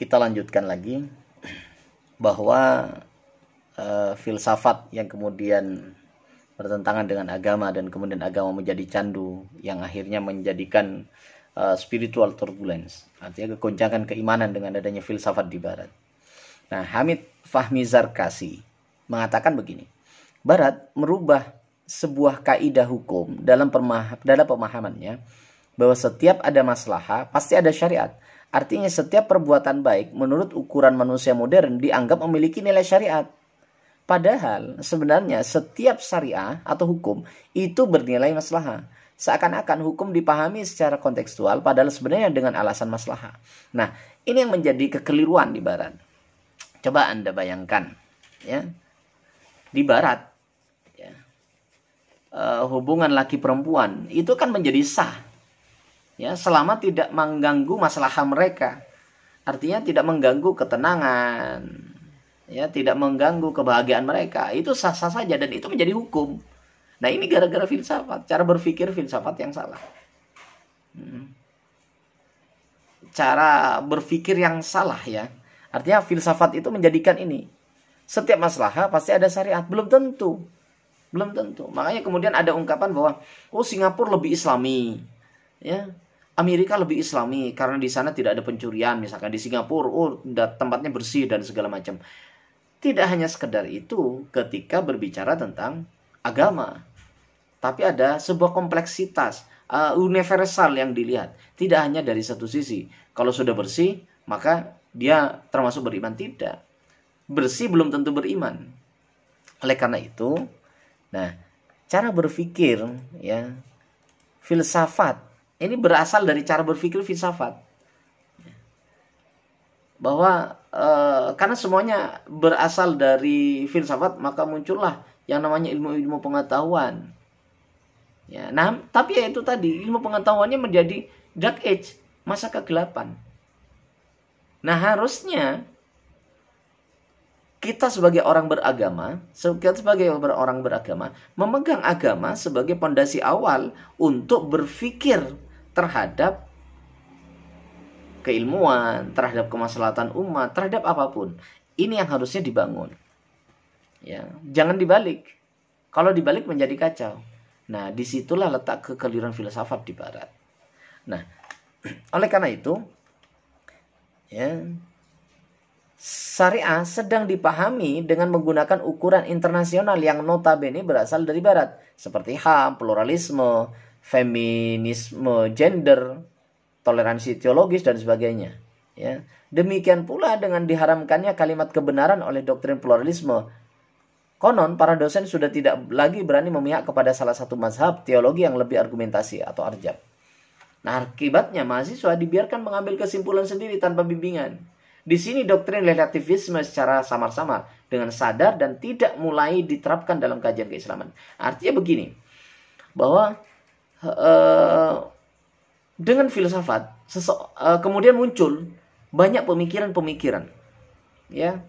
Kita lanjutkan lagi bahwa filsafat yang kemudian bertentangan dengan agama dan kemudian agama menjadi candu yang akhirnya menjadikan spiritual turbulence, artinya kegoncangan keimanan dengan adanya filsafat di barat. Nah, Hamid Fahmi Zarkasi mengatakan begini, barat merubah sebuah kaidah hukum dalam pemahamannya bahwa setiap ada maslahah pasti ada syariat. Artinya setiap perbuatan baik menurut ukuran manusia modern dianggap memiliki nilai syariat. Padahal sebenarnya setiap syariah atau hukum itu bernilai maslahah. Seakan-akan hukum dipahami secara kontekstual padahal sebenarnya dengan alasan maslahah. Nah, ini yang menjadi kekeliruan di barat. Coba Anda bayangkan, ya. Di barat, ya, hubungan laki perempuan itu kan menjadi sah. Ya, selama tidak mengganggu maslahah mereka. Artinya tidak mengganggu ketenangan, ya, tidak mengganggu kebahagiaan mereka. Itu sah-sah saja dan itu menjadi hukum. Nah, ini gara-gara filsafat, cara berpikir filsafat yang salah. Cara berpikir yang salah, ya. Artinya filsafat itu menjadikan ini. Setiap maslahah pasti ada syariat. Belum tentu. Belum tentu. Makanya kemudian ada ungkapan bahwa Singapura lebih islami. Ya. Amerika lebih islami karena di sana tidak ada pencurian, misalkan di Singapura tempatnya bersih dan segala macam. Tidak hanya sekedar itu ketika berbicara tentang agama, tapi ada sebuah kompleksitas universal yang dilihat, tidak hanya dari satu sisi. Kalau sudah bersih maka dia termasuk beriman, tidak. Bersih belum tentu beriman. Oleh karena itu, nah, cara berpikir, ya, filsafat ini berasal dari cara berpikir filsafat. Bahwa karena semuanya berasal dari filsafat, maka muncullah yang namanya ilmu-ilmu pengetahuan. Ya, nah, tapi ya itu tadi, ilmu pengetahuannya menjadi dark age, masa kegelapan. Nah, harusnya kita sebagai orang beragama, memegang agama sebagai pondasi awal untuk berpikir terhadap keilmuan, terhadap kemaslahatan umat, terhadap apapun. Ini yang harusnya dibangun. Ya, jangan dibalik. Kalau dibalik menjadi kacau. Nah, disitulah letak kekeliruan filsafat di barat. Nah, oleh karena itu, ya, syariah sedang dipahami dengan menggunakan ukuran internasional yang notabene berasal dari barat, seperti HAM, pluralisme, feminisme, gender, toleransi teologis dan sebagainya. Ya. Demikian pula dengan diharamkannya kalimat kebenaran oleh doktrin pluralisme. Konon para dosen sudah tidak lagi berani memihak kepada salah satu mazhab teologi yang lebih argumentasi atau arjab. Nah, akibatnya mahasiswa dibiarkan mengambil kesimpulan sendiri tanpa bimbingan. Di sini doktrin relativisme secara samar-samar dengan sadar dan tidak mulai diterapkan dalam kajian keislaman. Artinya begini, bahwa dengan filsafat kemudian muncul banyak pemikiran-pemikiran, ya,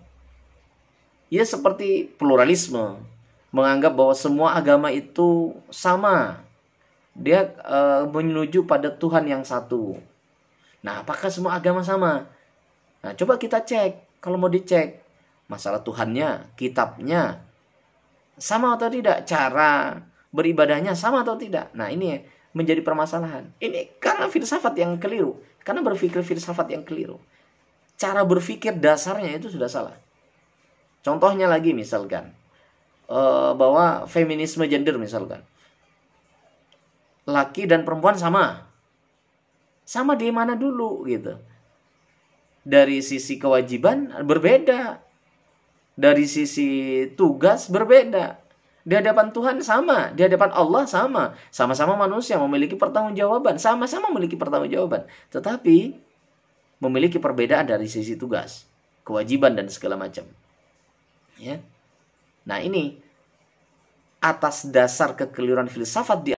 ya, seperti pluralisme, menganggap bahwa semua agama itu sama, dia menuju pada Tuhan yang satu. Nah, apakah semua agama sama? Nah, coba kita cek. Kalau mau dicek, masalah Tuhannya, kitabnya sama atau tidak, cara beribadahnya sama atau tidak. Nah, ini menjadi permasalahan. Ini karena filsafat yang keliru, karena berpikir filsafat yang keliru. Cara berpikir dasarnya itu sudah salah. Contohnya lagi misalkan bahwa feminisme gender misalkan, laki dan perempuan sama di mana dulu gitu. Dari sisi kewajiban berbeda, dari sisi tugas berbeda. Di hadapan Tuhan sama, di hadapan Allah sama. Sama-sama manusia memiliki pertanggungjawaban, sama-sama memiliki pertanggungjawaban. Tetapi memiliki perbedaan dari sisi tugas, kewajiban dan segala macam. Ya. Nah, ini atas dasar kekeliruan filsafat di